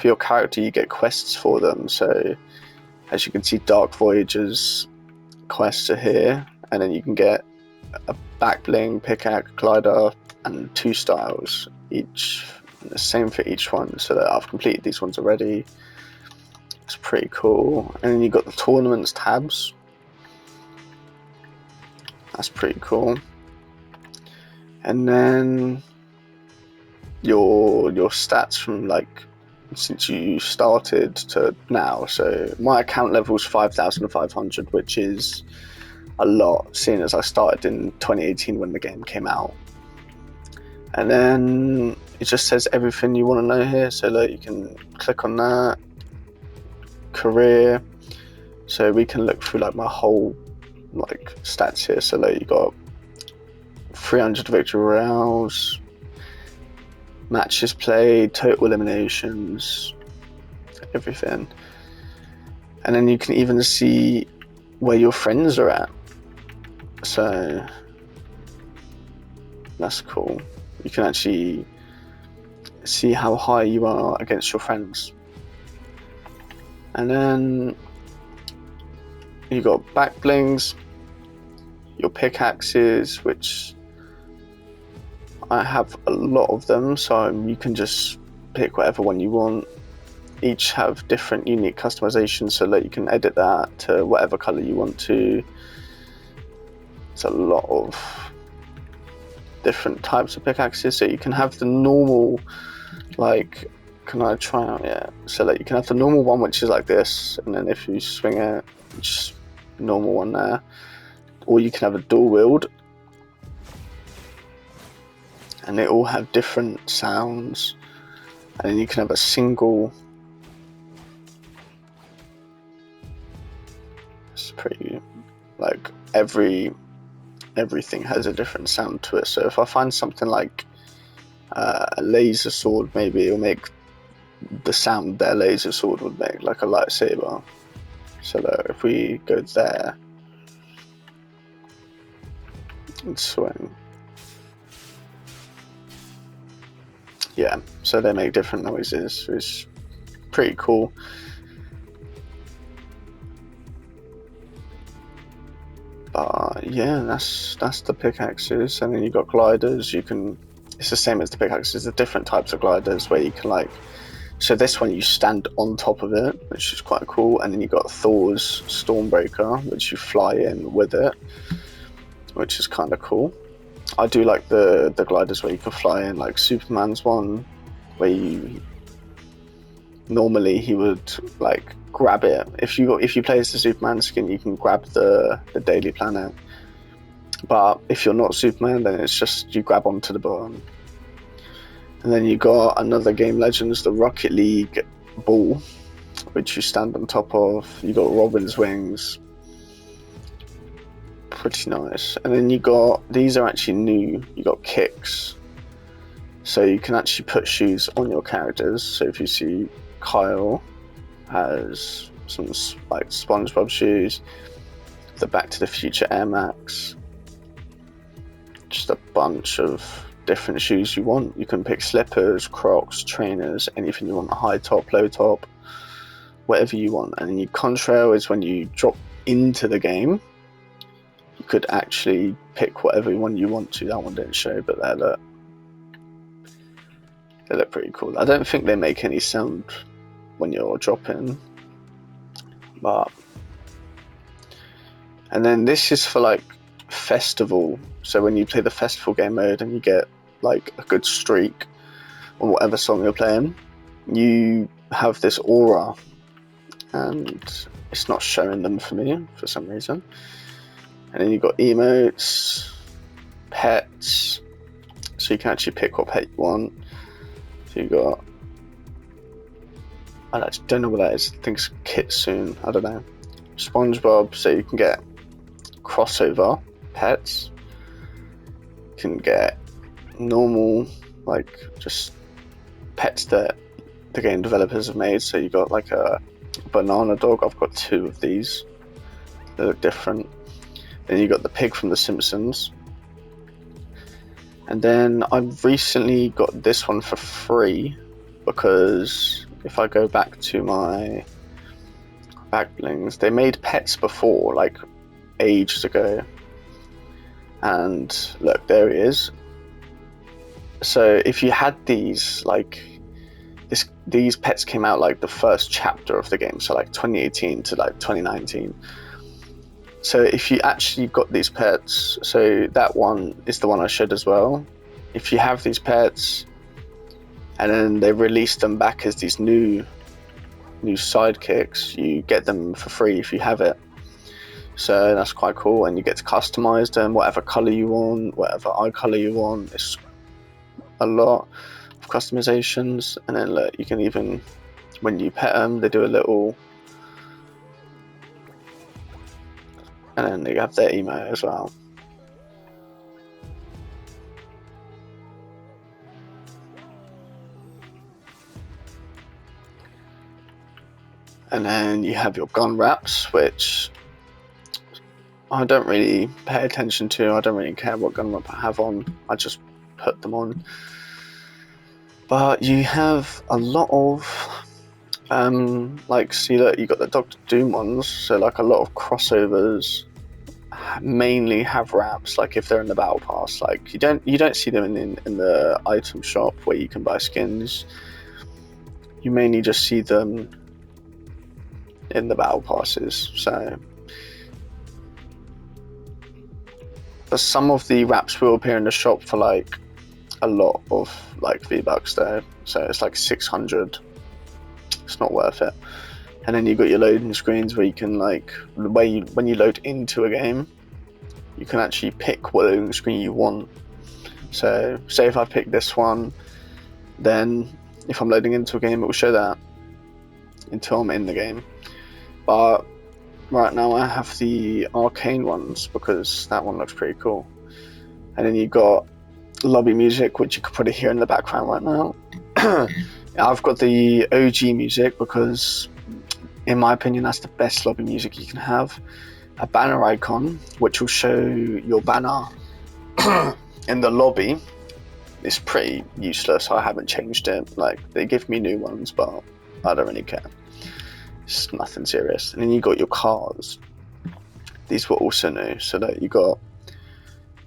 for your character, you get quests for them. So as you can see, Dark Voyager's quests are here, and then you can get a back bling, pickaxe, glider, and 2 styles each. The same for each one, so that I've completed these ones already. It's pretty cool. And then you got the tournaments tabs. That's pretty cool. And then your stats from like since you started to now. So my account level is 5,500, which is a lot, seeing as I started in 2018 when the game came out. And then it just says everything you want to know here, so that you can click on that. Career, so we can look through like my whole like stats here. So like you got 300 victory rounds, matches played, total eliminations, everything. And then you can even see where your friends are at, so that's cool. You can actually see how high you are against your friends. And then you got back blings, your pickaxes, which I have a lot of them, so you can just pick whatever one you want. Each have different unique customizations, so that you can edit that to whatever color you want to. It's a lot of different types of pickaxes, so you can have the normal, like, can I try out? Yeah, so that you can have the normal one, which is like this, and then if you swing it, just normal one there. Or you can have a dual wield, and they all have different sounds. And then you can have a single. It's pretty, like everything has a different sound to it. So if I find something like a laser sword, maybe it'll make the sound their laser sword would make, like a lightsaber. So that if we go there and swing, yeah, so they make different noises. It's pretty cool. Yeah, that's the pickaxes. And then you got gliders. You can, it's the same as the pickaxes, the different types of gliders where you can like, so this one you stand on top of it, which is quite cool. And then you got Thor's Stormbreaker, which you fly in with it, which is kind of cool. I do like the gliders where you can fly in, like Superman's one, where you normally he would like grab it. If you play as the Superman skin, you can grab the Daily Planet. But if you're not Superman, then it's just you grab onto the bottom. And then you got another Game Legends, the Rocket League ball, which you stand on top of. You got Robin's wings. Pretty nice. And then you got, these are actually new, you got kicks. So you can actually put shoes on your characters. So if you see Kyle has some like SpongeBob shoes, the Back to the Future Air Max, just a bunch of different shoes you want. You can pick slippers, Crocs, trainers, anything you want, a high top, low top, whatever you want. And then your contrail is when you drop into the game, you could actually pick whatever one you want to. That one didn't show, but they look pretty cool. I don't think they make any sound when you're dropping, but, and then this is for like festival. So when you play the festival game mode and you get like a good streak on whatever song you're playing, you have this aura, and it's not showing them for me for some reason. And then you've got emotes, pets, so you can actually pick what pet you want. So you got, I actually don't know what that is, I think it's Kitsune, I don't know. SpongeBob, so you can get crossover pets. You can get normal, like just pets that the game developers have made. So you got like a banana dog, I've got 2 of these, they look different. Then you got the pig from The Simpsons. And then I've recently got this one for free because if I go back to my back blings, they made pets before, like ages ago. And look, there he is. So if you had these, like these pets came out like the first chapter of the game, so like 2018 to like 2019. So if you actually got these pets, so that one is the one I showed as well. If you have these pets, and then they release them back as these new sidekicks, you get them for free if you have it. So that's quite cool, and you get to customize them whatever color you want, whatever eye color you want. It's a lot of customizations, and then look, you can even, when you pet them, they do a little, and then they have their emote as well. And then you have your gun wraps, which I don't really pay attention to. I don't really care what gun wrap I have on. I just put them on. But you have a lot of, like, see that you got the Doctor Doom ones. So like a lot of crossovers mainly have wraps. Like if they're in the battle pass, like you don't see them in the item shop where you can buy skins. You mainly just see them in the battle passes. So but some of the wraps will appear in the shop for like a lot of like V-Bucks though, so it's like 600. It's not worth it. And then you've got your loading screens where you can, like, when you load into a game, you can actually pick what loading screen you want. So say if I pick this one, then if I'm loading into a game, it will show that until I'm in the game. But right now I have the arcane ones because that one looks pretty cool. And then you've got lobby music, which you could probably hear in the background right now. I've got the OG music because, in my opinion, that's the best lobby music you can have. A banner icon, which will show your banner in the lobby, is pretty useless. I haven't changed it. Like, they give me new ones, but I don't really care. It's nothing serious. And then you got your cars. These were also new, so that you got.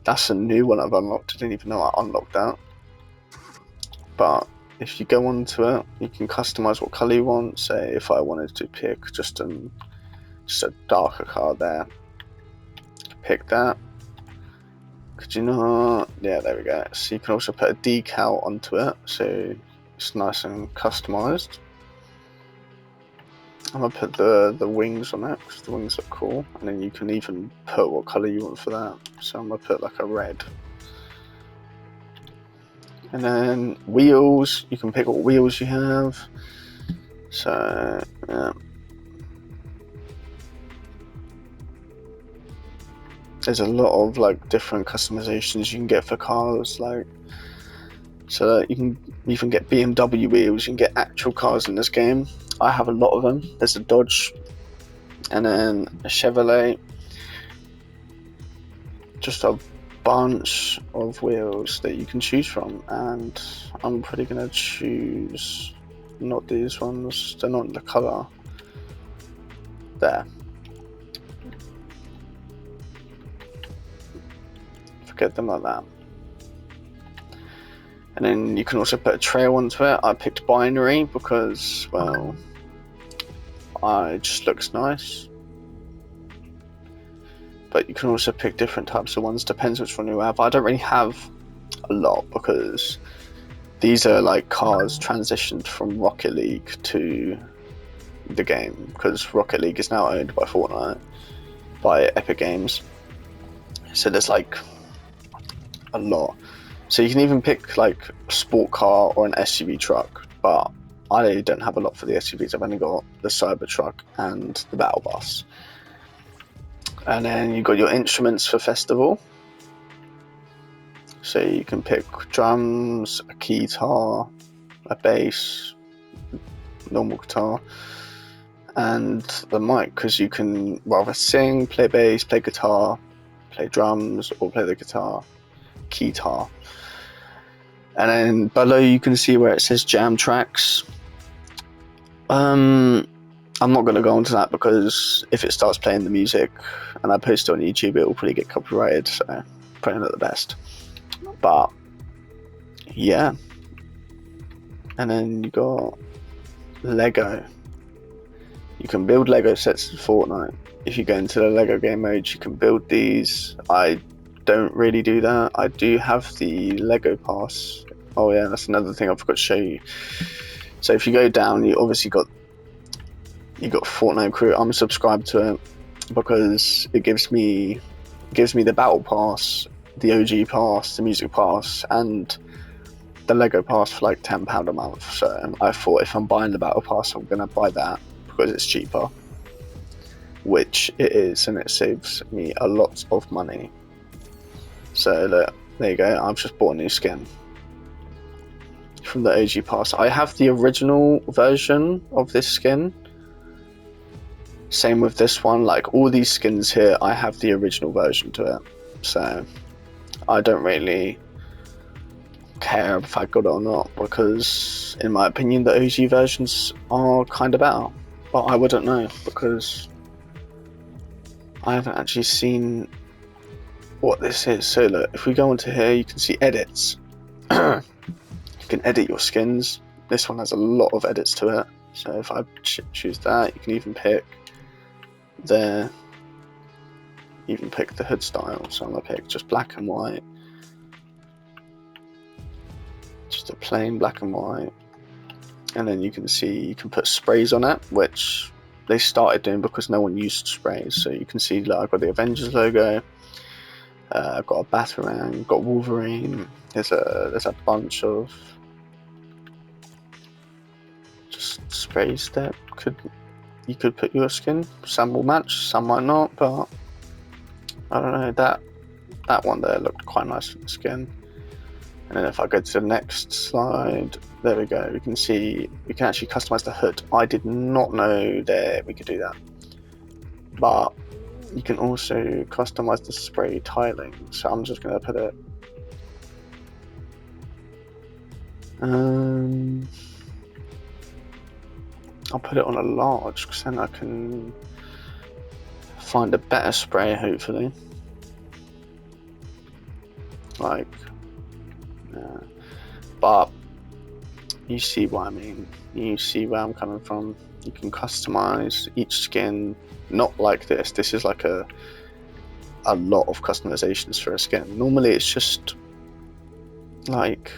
That's a new one I've unlocked. I didn't even know I unlocked that. But if you go onto it, you can customize what color you want. Say if I wanted to pick just a darker car there, pick that. Could you not? Yeah, there we go. So you can also put a decal onto it, so it's nice and customized. I'm gonna put the wings on it because the wings look cool, and then you can even put what color you want for that. So I'm gonna put like a red. And then wheels, you can pick what wheels you have. So yeah. There's a lot of like different customizations you can get for cars, like so that you can even get BMW wheels. You can get actual cars in this game. I have a lot of them. There's a Dodge, and then a Chevrolet. Just a bunch of wheels that you can choose from, and I'm probably gonna choose not these ones. They're not in the color. There. Forget them like that. And then you can also put a trail onto it. I picked binary because, well, it just looks nice. But you can also pick different types of ones, depends which one you have. I don't really have a lot because these are like cars transitioned from Rocket League to the game, because Rocket League is now owned by Fortnite, by Epic Games. So there's like a lot. So you can even pick like a sport car or an SUV truck, but I don't have a lot for the SUVs. I've only got the Cybertruck and the Battle Bus. And then you've got your instruments for festival. So you can pick drums, a guitar, a bass, normal guitar, and the mic, because you can rather sing, play bass, play guitar, play drums, or play the guitar. And then below you can see where it says jam tracks. I'm not going to go into that because if it starts playing the music and I post it on YouTube, it will probably get copyrighted, so probably not the best. But yeah. And then you got Lego. You can build Lego sets in Fortnite. If you go into the Lego game mode, you can build these. I don't really do that. I do have the Lego pass. Oh yeah, that's another thing I forgot to show you. So if you go down, you obviously got Fortnite Crew. I'm subscribed to it because it gives me the battle pass, the OG pass, the music pass, and the Lego pass for like £10 a month. So I thought if I'm buying the battle pass, I'm gonna buy that because it's cheaper, which it is, and it saves me a lot of money. So look, there you go. I've just bought a new skin from the OG pass. I have the original version of this skin. Same with this one. Like all these skins here, I have the original version to it. So I don't really care if I got it or not, because in my opinion the OG versions are kind of better, but I wouldn't know because I haven't actually seen what this is. So look, if we go into here, you can see edits. You can edit your skins. This one has a lot of edits to it, so if I choose that, you can even pick the hood style. So I'm gonna pick just black and white, just a plain black and white, and then you can see you can put sprays on it, which they started doing because no one used sprays. So you can see like I've got the Avengers logo, I've got a Batarang, got Wolverine. There's a bunch of just sprays that you could put your skin. Some will match, some might not, but I don't know, that one there looked quite nice for the skin. And then if I go to the next slide, there we go. We can see we can actually customize the hood. I did not know that we could do that, but you can also customize the spray tiling. So I'm just going to put it I'll put it on a large, because then I can find a better spray, hopefully. Like, yeah. But you see what I mean. You see where I'm coming from. You can customize each skin, not like this. This is like a lot of customizations for a skin. Normally it's just like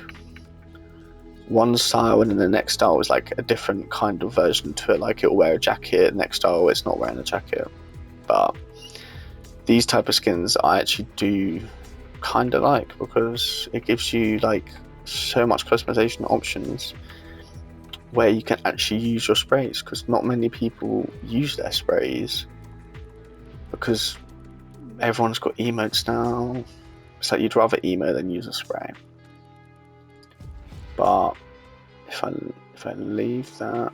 one style, and then the next style is like a different kind of version to it. Like it'll wear a jacket, next style it's not wearing a jacket. But these type of skins I actually do kind of like, because it gives you like so much customization options where you can actually use your sprays, because not many people use their sprays because everyone's got emotes now. It's like you'd rather emo than use a spray. But if I leave that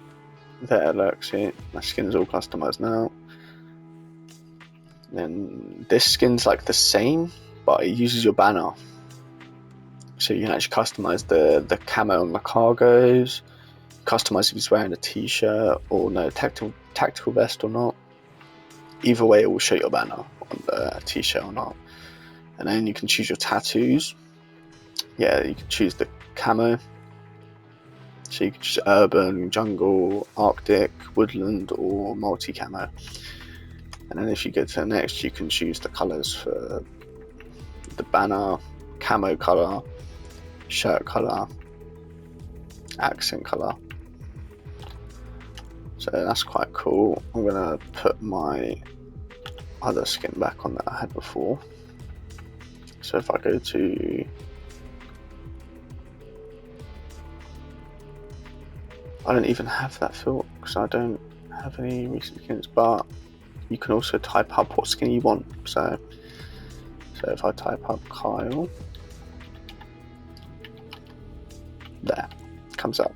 there, look, see, my skin's all customized now. Then this skin's like the same, but it uses your banner, so you can actually customize the camo on the cargos, customize if he's wearing a t-shirt or no tactical vest or not. Either way, it will show your banner on the t-shirt or not. And then you can choose your tattoos. Yeah, you can choose the camo. So you can choose urban, jungle, arctic, woodland, or multi-camo. And then if you go to the next, you can choose the colors for the banner, camo color, shirt color, accent color. So that's quite cool. I'm gonna put my other skin back on that I had before. So if I go to, I don't even have that filter because I don't have any recent skins, but you can also type up what skin you want. So if I type up Kyle, there, comes up.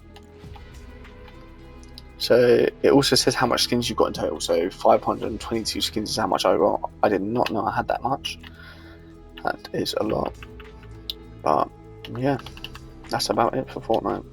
So it also says how much skins you've got in total. So 522 skins is how much I got. I did not know I had that much. That is a lot. But yeah, that's about it for Fortnite.